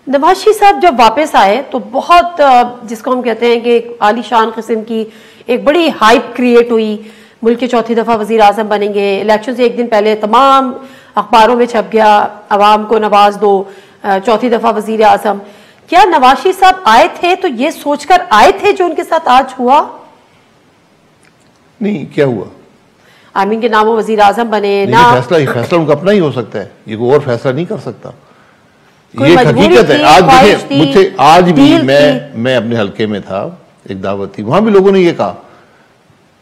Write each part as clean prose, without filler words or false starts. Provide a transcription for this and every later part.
नवाज शरीफ साहब जब वापस आए तो बहुत जिसको हम कहते हैं कि आलीशान किस्म की एक बड़ी हाइप क्रिएट हुई। मुल्क के चौथी दफा वजीर आजम बनेंगे, इलेक्शन से एक दिन पहले तमाम अखबारों में छप गया, अवाम को नवाज दो, चौथी दफा वजीर आजम। क्या नवाज शरीफ साहब आए थे तो ये सोचकर आए थे जो उनके साथ आज हुआ? नहीं, क्या हुआ? आमीन के नाम वजीर आजम बने ना। ये फैसला उनका अपना ही हो सकता है, ये कोई और फैसला नहीं कर सकता। ये हकीकत है। आज देखिए, मुझसे आज भी मैं अपने हल्के में था, एक दावत थी, वहां भी लोगों ने ये कहा,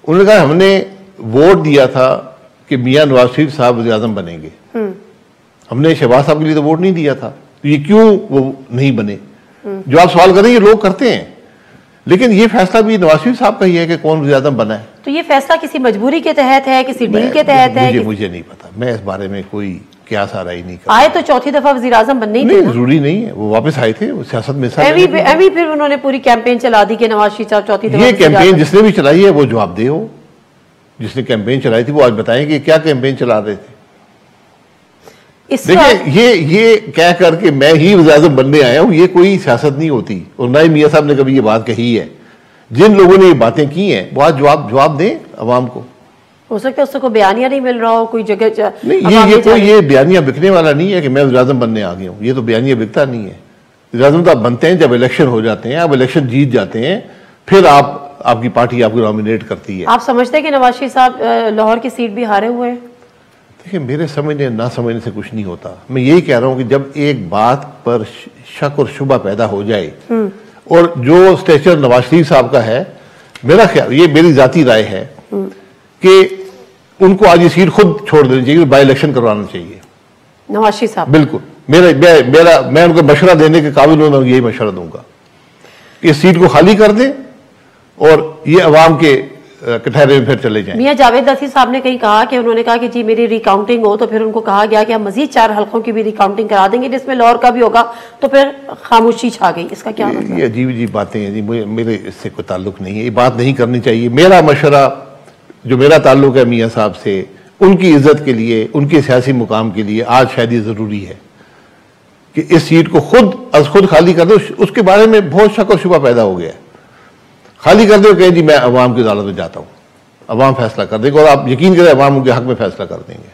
उन्होंने कहा हमने वोट दिया था कि मियां नवाज शरीफ साहब वज़ीर आज़म बनेंगे, हमने शहबाज साहब के लिए तो वोट नहीं दिया था, तो ये क्यों वो नहीं बने? जो आप सवाल करें ये लोग करते हैं, लेकिन ये फैसला भी नवाज शरीफ साहब का ही है कि कौन वज़ीर आज़म बना है। तो ये फैसला किसी मजबूरी के तहत है, किसी डील के तहत है? मुझे नहीं पता, मैं इस बारे में कोई क्या सारा ही नहीं कर। आए तो चौथी दफा वजीर आजम बनने ही नहीं, जरूरी नहीं है, वो वापस आए थे, वो सियासत में फिर उन्होंने पूरी कैंपेन चला दी कि नवाज शरीफ साहब चौथी दफा। ये कैंपेन जिसने भी चलाई है वो जवाबदेह हो। जिसने कैंपेन चलाई थी वो आज बताएं कि क्या कैंपेन चला रहे थे। देखिए, ये कह करके मैं ही वज़ीर आज़म बनने आया हूं, ये कोई सियासत नहीं होती, और ना ही मियां साहब ने कभी ये बात कही है। जिन लोगों ने ये बातें की हैं वो आज जवाब दें अवाम को। हो सकता है उससे कोई बयानिया नहीं मिल रहा हो, कोई जगह नहीं, ये बयानिया बिकने वाला नहीं है कि मैं वज़ीर आज़म बनने आ गया हूँ, ये तो बयानिया बिकता नहीं है। वज़ीर आज़म तो आप बनते हैं जब इलेक्शन हो जाते हैं, आप इलेक्शन जीत जाते हैं, फिर आपकी पार्टी आपको नॉमिनेट करती है। आप समझते हैं कि नवाज शरीफ साहब लाहौर की सीट भी हारे हुए हैं? देखिए, मेरे समझने ना समझने से कुछ नहीं होता। मैं यही कह रहा हूँ कि जब एक बात पर शक और शुबा पैदा हो जाए, और जो स्टेचर नवाज शरीफ साहब का है, मेरा ख्याल, ये मेरी जाती राय है कि उनको आज ये सीट खुद छोड़ देनी चाहिए, बाई इलेक्शन करवाना चाहिए नवाज शरीफ साहब। बिल्कुल, मैं उनको मशवरा देने के काबिल हूं, मैं यही मशवरा दूंगा कि इस सीट को खाली कर दें और ये अवाम के कटहरे में फिर चले जाएं। मियां जावेद असीम साहब ने कहीं कहा कि उन्होंने कहा कि जी मेरी रिकाउंटिंग हो, तो फिर उनको कहा गया कि हम मजीद 4 हल्कों की भी रिकाउंटिंग करा देंगे जिसमें लाहौर का भी होगा, तो फिर खामोशी छा गई। इसका क्या मतलब? ये अजीब बातें हैं जी, मेरे इससे कोई ताल्लुक नहीं है, ये बात नहीं करनी चाहिए। मेरा मशवरा, जो मेरा ताल्लुक है मियां साहब से, उनकी इज्जत के लिए, उनके सियासी मुकाम के लिए आज शायद ये जरूरी है कि इस सीट को खुद खाली कर दो। उसके बारे में बहुत शक और शुबा पैदा हो गया है। खाली कर दो, कहें जी मैं अवाम की अदालत में जाता हूं, अवाम फैसला कर देगा, और आप यकीन करें अवाम उनके हक में फैसला कर देंगे।